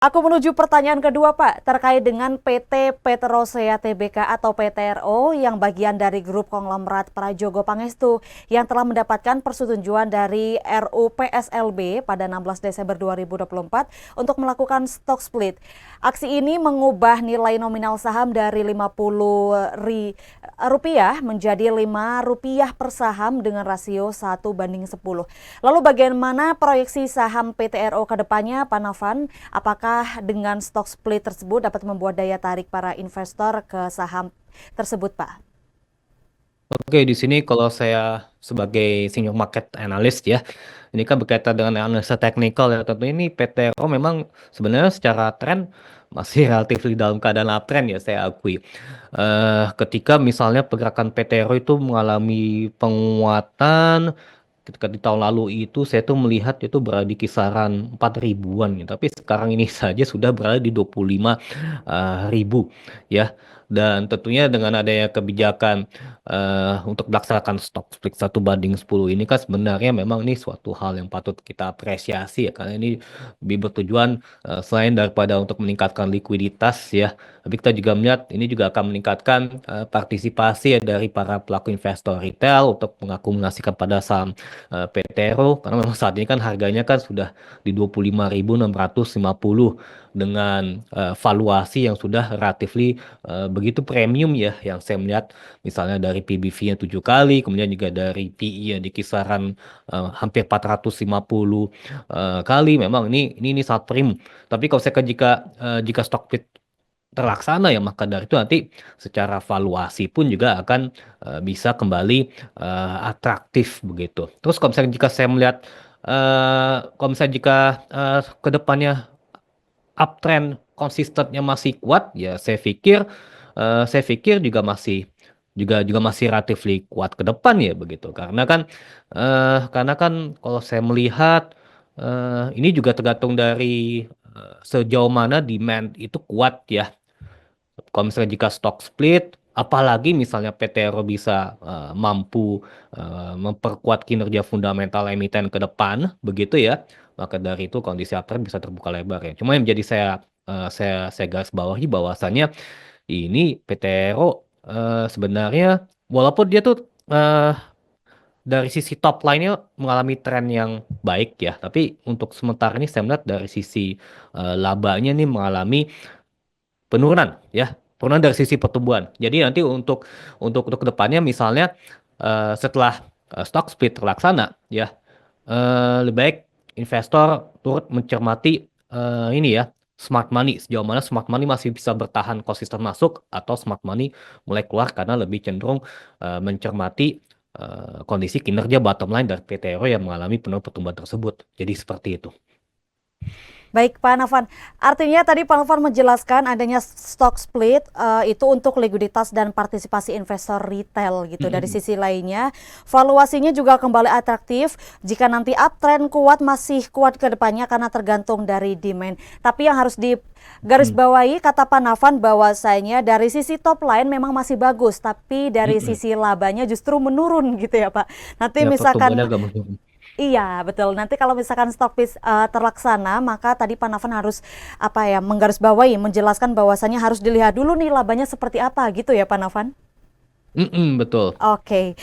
Aku menuju pertanyaan kedua, Pak, terkait dengan PT Petrosea Tbk atau PTRO yang bagian dari grup konglomerat Prajogo Pangestu yang telah mendapatkan persetujuan dari RUU PSLB pada 16 Desember 2024 untuk melakukan stock split. Aksi ini mengubah nilai nominal saham dari Rp50 menjadi Rp5 per saham dengan rasio 1:10. Lalu bagaimana proyeksi saham PTRO ke depannya, Pak Novan? Apakah dengan stock split tersebut dapat membuat daya tarik para investor ke saham tersebut, Pak? Oke, di sini kalau saya sebagai senior market analyst ya, ini kan berkaitan dengan analisa teknikal ya. Tentu ini PTRO memang sebenarnya secara tren masih relatif dalam keadaan uptrend ya, saya akui. Ketika misalnya pergerakan PTRO itu mengalami penguatan, ketika di tahun lalu itu saya tuh melihat itu berada di kisaran 4 ribuan gitu. Tapi sekarang ini saja sudah berada di 25 ribu ya. Dan tentunya dengan adanya kebijakan untuk melaksanakan stock split 1:10 ini kan sebenarnya memang ini suatu hal yang patut kita apresiasi ya, karena ini lebih bertujuan selain daripada untuk meningkatkan likuiditas ya, tapi kita juga melihat ini juga akan meningkatkan partisipasi ya dari para pelaku investor retail untuk mengakumulasikan pada saham PTRO, karena memang saat ini kan harganya kan sudah di 25.650 dengan valuasi yang sudah relatifly begitu premium ya, yang saya melihat misalnya dari PBV-nya 7 kali, kemudian juga dari PE yang di kisaran hampir 450 kali. Memang ini sangat premium. Tapi kalau saya jika stock split terlaksana ya, maka dari itu nanti secara valuasi pun juga akan bisa kembali atraktif begitu. Terus kalau misalnya jika saya melihat kalau misalnya jika ke depannya uptrend konsistennya masih kuat ya, saya pikir juga masih relatifly kuat ke depan ya begitu, karena kan kalau saya melihat ini juga tergantung dari sejauh mana demand itu kuat ya. Kalau misalnya jika stock split, apalagi misalnya PTRO bisa mampu memperkuat kinerja fundamental emiten ke depan, begitu ya, maka dari itu kondisi uptrend bisa terbuka lebar ya. Cuma yang menjadi saya garis bawahi bahwasannya ini PTRO sebenarnya walaupun dia tuh dari sisi top line-nya mengalami tren yang baik ya, tapi untuk sementara ini saya melihat dari sisi labanya nih mengalami penurunan ya, penurunan dari sisi pertumbuhan. Jadi nanti untuk kedepannya misalnya setelah stock split terlaksana ya, lebih baik investor turut mencermati ini ya, smart money, sejauh mana smart money masih bisa bertahan konsisten masuk atau smart money mulai keluar karena lebih cenderung mencermati kondisi kinerja bottom line dari PTRO yang mengalami penurunan pertumbuhan tersebut. Jadi seperti itu. Baik, Pak Novan. Artinya tadi Pak Novan menjelaskan adanya stock split itu untuk likuiditas dan partisipasi investor retail gitu. Dari Mm-mm. sisi lainnya, valuasinya juga kembali atraktif jika nanti uptrend kuat masih kuat ke depannya karena tergantung dari demand. Tapi yang harus Mm. digarisbawahi kata Pak Novan bahwasanya dari sisi top line memang masih bagus, tapi dari Mm-mm. sisi labanya justru menurun gitu ya, Pak. Nanti Ya, pertumbuhannya misalkan agak menurun. iya, betul. Nanti kalau misalkan stokpis terlaksana, maka tadi Pak Navan harus apa ya, menggarisbawahi, menjelaskan bahwasannya harus dilihat dulu nih labanya seperti apa gitu ya Pak Navan? Mm-mm, betul. Oke.